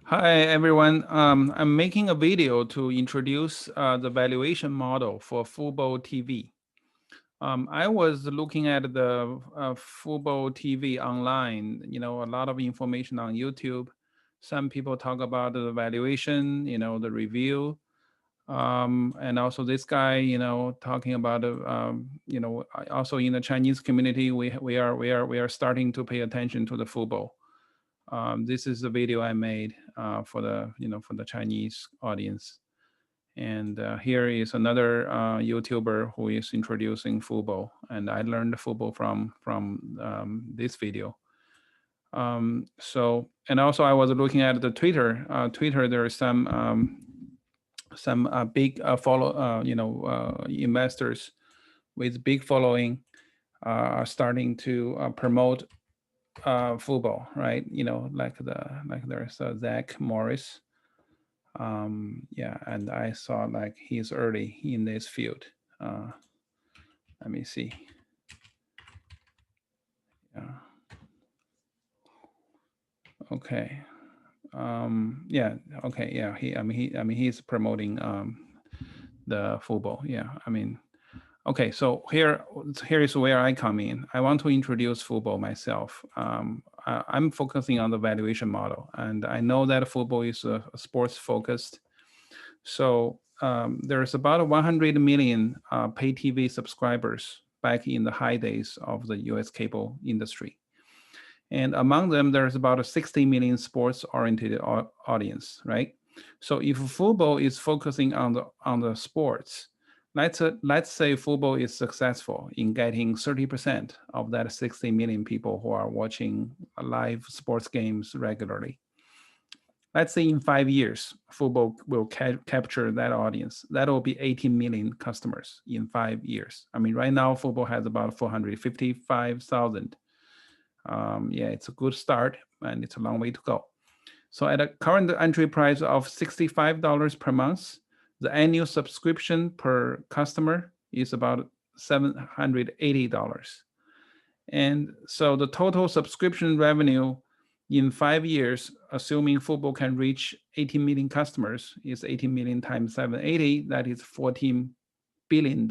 Hi, everyone. I'm making a video to introduce the valuation model for FUBO TV. I was looking at the FUBO TV online, a lot of information on YouTube. Some people talk about the valuation, the review. And also this guy, talking about, also in the Chinese community, we are starting to pay attention to the FUBO. This is the video I made for the Chinese audience. And here is another YouTuber who is introducing FUBO, and I learned FUBO from this video. And also I was looking at the Twitter. Twitter, there is some big investors with big following are starting to promote FUBO, right? Like there's Zach Morris. Yeah, and I saw like he's early in this field. Uh, Let me see. Yeah. Okay. Yeah. Okay. Yeah. He's promoting the FUBO. Yeah. Okay. So here is where I come in. I want to introduce FUBO myself. I'm focusing on the valuation model, and I know that FUBO is sports focused. So there's about 100 million pay TV subscribers back in the high days of the US cable industry. And among them, there's about a 60 million sports-oriented audience, right? So if FUBO is focusing on the sports, let's say FUBO is successful in getting 30% of that 60 million people who are watching live sports games regularly. Let's say in 5 years, FUBO will capture that audience. That will be 18 million customers in 5 years. Right now, FUBO has about 455,000. Yeah, it's a good start, and it's a long way to go. So at a current entry price of $65 per month, the annual subscription per customer is about $780. And so the total subscription revenue in 5 years, assuming FUBO can reach 18 million customers, is 18 million times 780, that is $14 billion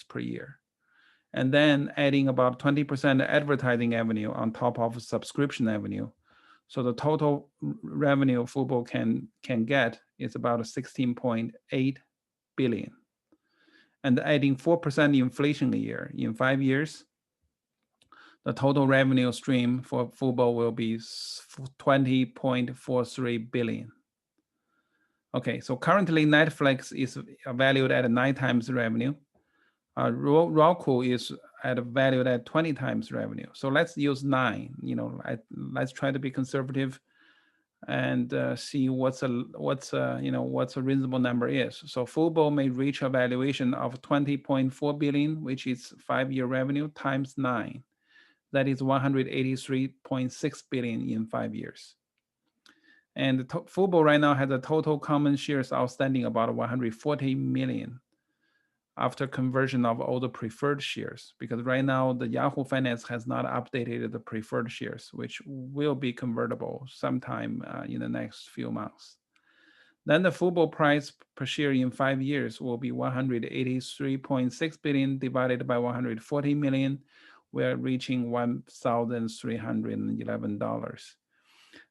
per year. And then adding about 20% advertising revenue on top of subscription revenue. So the total revenue FUBO can get is about 16.8 billion. And adding 4% inflation a year in 5 years, the total revenue stream for FUBO will be 20.43 billion. Okay, so currently Netflix is valued at 9 times revenue. Roku is valued at 20 times revenue. So let's use 9. Let's try to be conservative and see what's a reasonable number is. So FUBO may reach a valuation of 20.4 billion, which is 5-year revenue times 9. That is 183.6 billion in 5 years. And FUBO right now has a total common shares outstanding about 140 million after conversion of all the preferred shares, because right now the Yahoo Finance has not updated the preferred shares, which will be convertible sometime in the next few months. Then the FUBO price per share in 5 years will be 183.6 billion divided by 140 million. We're reaching $1,311.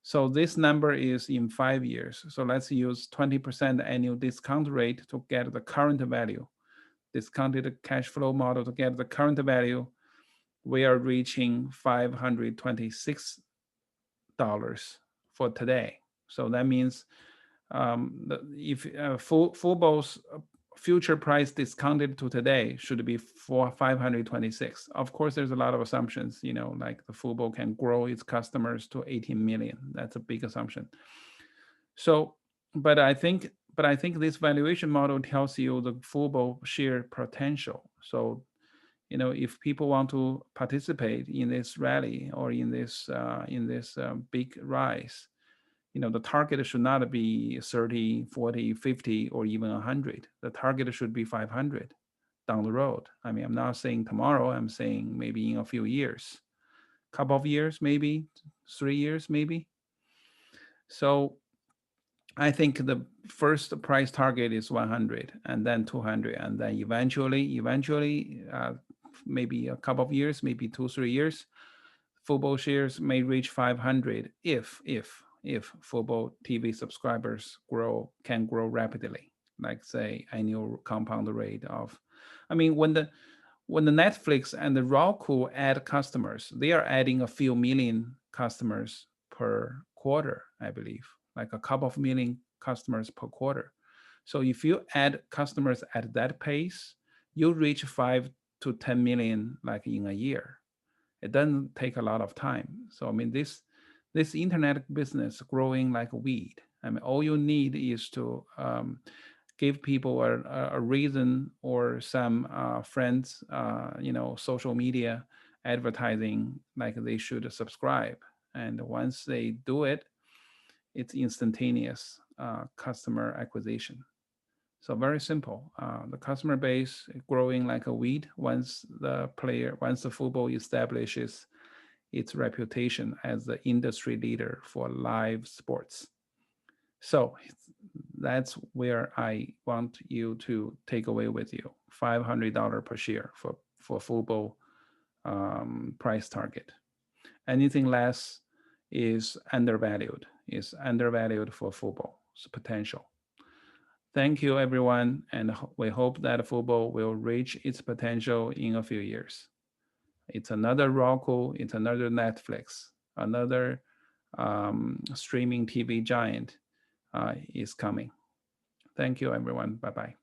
So this number is in 5 years. So let's use 20% annual discount rate to get the current value. Discounted cash flow model to get the current value. We are reaching $526 for today. So that means if FUBO's future price discounted to today should be for 526. Of course, there's a lot of assumptions, like the FUBO can grow its customers to 18 million. That's a big assumption. So, but I think this valuation model tells you the FUBO share potential. So, if people want to participate in this rally or in this big rise, the target should not be 30, 40, 50, or even 100. The target should be 500 down the road. I'm not saying tomorrow, I'm saying maybe in a few years, couple of years, maybe 3 years, maybe. So I think the first price target is 100, and then 200, and then eventually, maybe a couple of years, maybe 2 3 years, football shares may reach 500 if football TV subscribers can grow rapidly, like say annual compound rate of, I mean, when the Netflix and the Roku add customers, they are adding a few million customers per quarter, I believe, like a couple of million customers per quarter. So if you add customers at that pace, you reach 5 to 10 million like in a year. It doesn't take a lot of time. So I mean, this internet business growing like a weed. I mean, all you need is to give people a reason or some friends, social media advertising, like they should subscribe. And once they do it, it's instantaneous customer acquisition. So very simple. The customer base growing like a weed once the football establishes its reputation as the industry leader for live sports. So that's where I want you to take away with you $500 per share for football price target. Anything less is undervalued for football's potential. Thank you, everyone, and we hope that football will reach its potential in a few years. It's another Roku, it's another Netflix, another streaming TV giant is coming. Thank you, everyone. Bye bye.